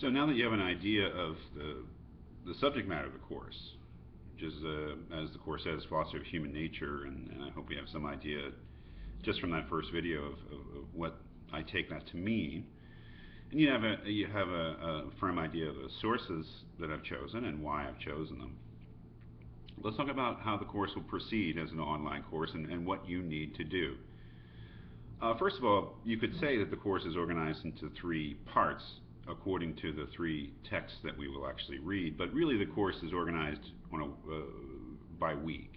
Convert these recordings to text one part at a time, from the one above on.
So now that you have an idea of the subject matter of the course, which is, as the course says, philosophy of human nature, and I hope we have some idea just from that first video of what I take that to mean, and you have a firm idea of the sources that I've chosen and why I've chosen them. Let's talk about how the course will proceed as an online course and what you need to do. First of all, you could say that the course is organized into three parts according to the three texts that we will actually read, but really the course is organized on by week.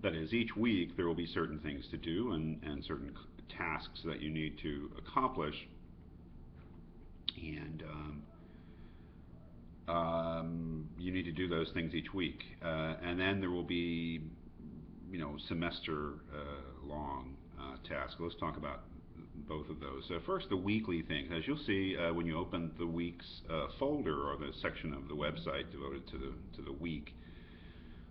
That is, each week there will be certain things to do and certain tasks that you need to accomplish, and you need to do those things each week. And then there will be, semester long tasks. Let's talk about both of those. First, the weekly things. As you'll see when you open the week's folder or the section of the website devoted to the week,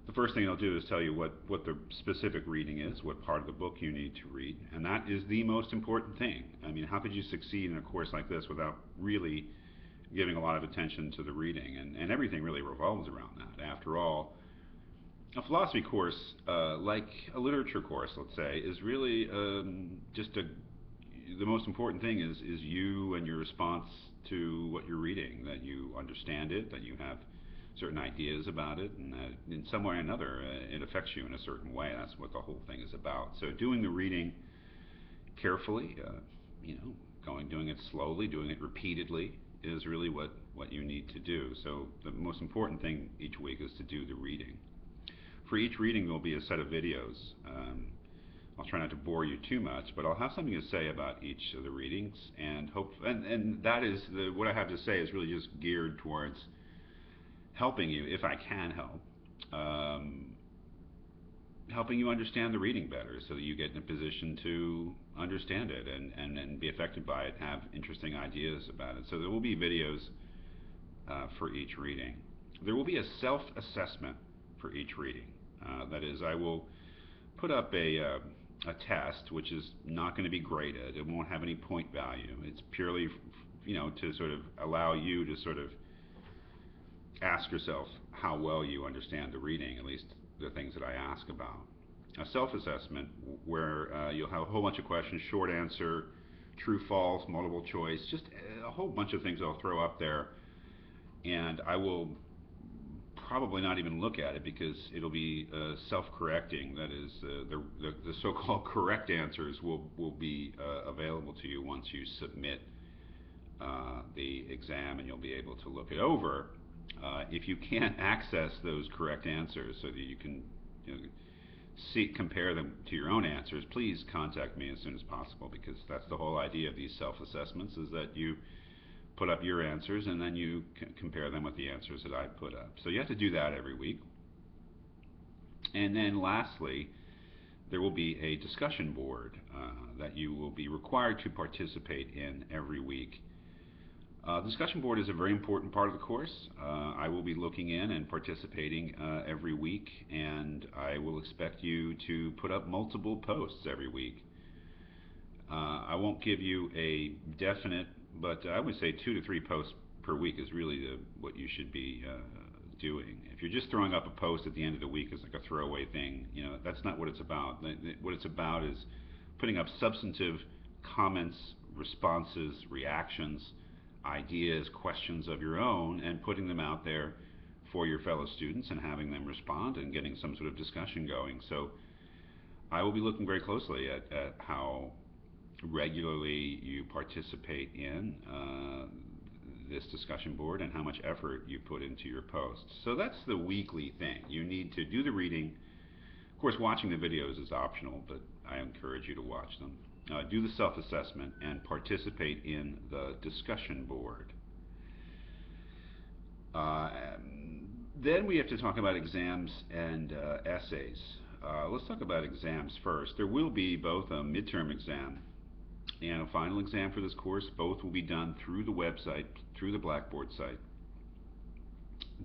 the first thing I'll do is tell you what the specific reading is, what part of the book you need to read, and that is the most important thing. I mean, how could you succeed in a course like this without really giving a lot of attention to the reading? And everything really revolves around that. After all, a philosophy course, like a literature course, let's say, is really the most important thing is you and your response to what you're reading, that you understand it, that you have certain ideas about it, and that in some way or another it affects you in a certain way. That's what the whole thing is about. So doing the reading carefully, doing it slowly, doing it repeatedly is really what you need to do. So the most important thing each week is to do the reading. For each reading there will be a set of videos. I'll try not to bore you too much, but I'll have something to say about each of the readings, and that is what I have to say is really just geared towards helping you, if I can help, helping you understand the reading better so that you get in a position to understand it and be affected by it, have interesting ideas about it. So there will be videos for each reading. There will be a self-assessment for each reading. That is, I will put up a test which is not going to be graded. It won't have any point value. It's purely, to sort of allow you to sort of ask yourself how well you understand the reading, at least the things that I ask about. A self-assessment where you'll have a whole bunch of questions, short answer, true, false, multiple choice, just a whole bunch of things I'll throw up there, and I will probably not even look at it because it'll be self-correcting. That is, the so-called correct answers will be available to you once you submit the exam, and you'll be able to look it over. If you can't access those correct answers so that you can compare them to your own answers, please contact me as soon as possible, because that's the whole idea of these self-assessments, is that you put up your answers and then you compare them with the answers that I put up. So you have to do that every week. And then lastly, there will be a discussion board that you will be required to participate in every week. The discussion board is a very important part of the course. I will be looking in and participating every week, and I will expect you to put up multiple posts every week. I won't give you a definite, but I would say 2 to 3 posts per week is really what you should be doing. If you're just throwing up a post at the end of the week as like a throwaway thing, that's not what it's about. What it's about is putting up substantive comments, responses, reactions, ideas, questions of your own, and putting them out there for your fellow students and having them respond and getting some sort of discussion going. So I will be looking very closely at how regularly you participate in this discussion board and how much effort you put into your posts. So that's the weekly thing. You need to do the reading. Of course, watching the videos is optional, but I encourage you to watch them. Do the self-assessment and participate in the discussion board. Then we have to talk about exams and essays. Let's talk about exams first. There will be both a midterm exam and a final exam for this course. Both will be done through the website, through the Blackboard site.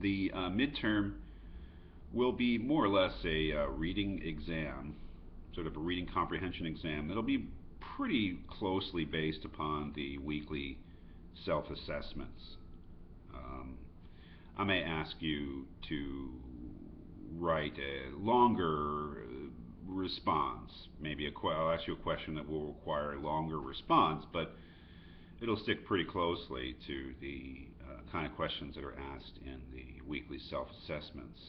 The midterm will be more or less a reading exam, sort of a reading comprehension exam. That'll be pretty closely based upon the weekly self-assessments. Um, I may ask you to write a longer response. Maybe I'll ask you a question that will require a longer response, but it'll stick pretty closely to the kind of questions that are asked in the weekly self-assessments.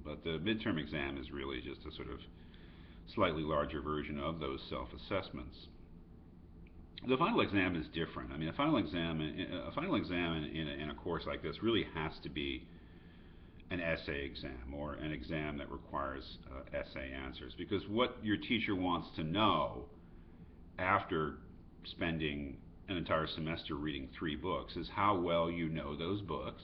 But the midterm exam is really just a sort of slightly larger version of those self-assessments. The final exam is different. I mean, a final exam in a course like this really has to be an essay exam or an exam that requires essay answers, because what your teacher wants to know after spending an entire semester reading 3 books is how well you know those books,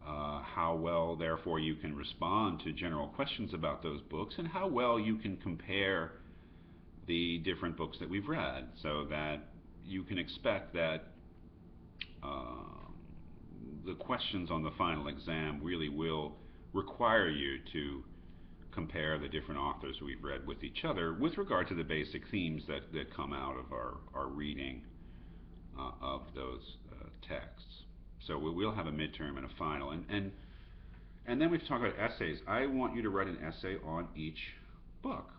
how well, therefore, you can respond to general questions about those books, and how well you can compare the different books that we've read, so that you can expect that the questions on the final exam really will require you to compare the different authors we've read with each other with regard to the basic themes that come out of our reading of those texts. So we'll have a midterm and a final. And then we've talked about essays. I want you to write an essay on each book.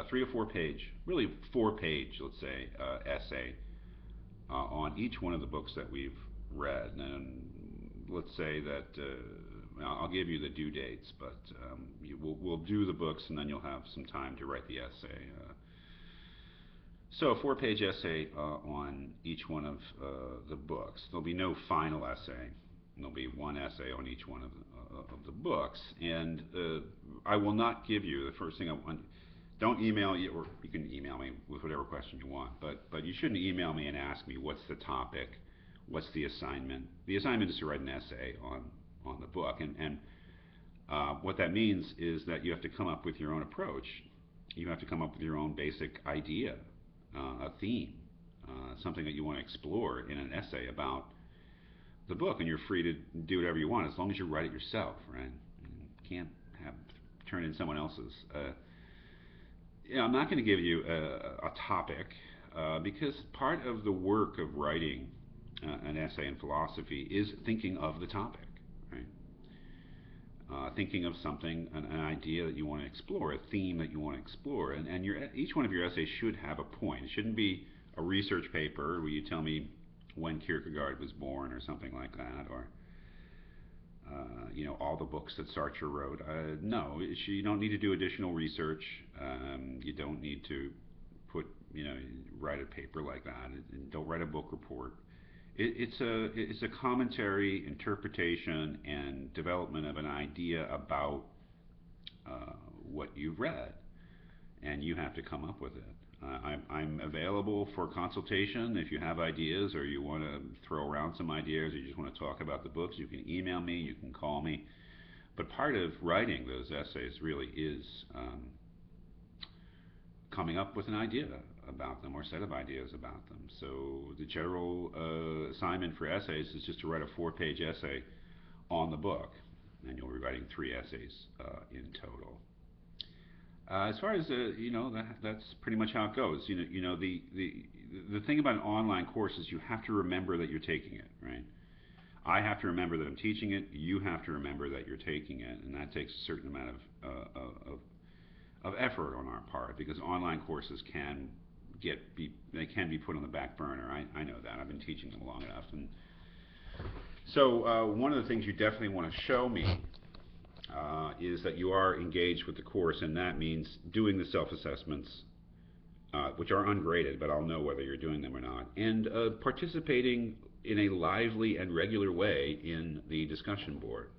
3 or 4 page, really 4 page, let's say, essay on each one of the books that we've read. And let's say that I'll give you the due dates, but we'll do the books, and then you'll have some time to write the essay. So a 4 page essay on each one of the books. There'll be no final essay. There'll be one essay on each one of the books. And I will not give you the first thing I want. Don't email you, or you can email me with whatever question you want, but you shouldn't email me and ask me what's the topic, what's the assignment. The assignment is to write an essay on the book, and what that means is that you have to come up with your own approach. You have to come up with your own basic idea, a theme, something that you want to explore in an essay about the book, and you're free to do whatever you want as long as you write it yourself, right? You can't turn in someone else's. I'm not going to give you a topic because part of the work of writing an essay in philosophy is thinking of the topic, right? Thinking of something, an idea that you want to explore, a theme that you want to explore, and each one of your essays should have a point. It shouldn't be a research paper where you tell me when Kierkegaard was born or something like that, or all the books that Sartre wrote. No, you don't need to do additional research. You don't need to write a paper like that. And don't write a book report. It's a commentary, interpretation, and development of an idea about what you've read, and you have to come up with it. I'm available for consultation. If you have ideas, or you want to throw around some ideas, or you just want to talk about the books, you can email me, you can call me. But part of writing those essays really is coming up with an idea about them, or a set of ideas about them. So the general assignment for essays is just to write a 4 page essay on the book, and you'll be writing 3 essays in total. As far as that's pretty much how it goes. The thing about an online course is you have to remember that you're taking it, right? I have to remember that I'm teaching it. You have to remember that you're taking it, and that takes a certain amount of effort on our part, because online courses can be put on the back burner. I know that. I've been teaching them long enough, and so one of the things you definitely want to show me is that you are engaged with the course, and that means doing the self-assessments, which are ungraded, but I'll know whether you're doing them or not, and participating in a lively and regular way in the discussion board.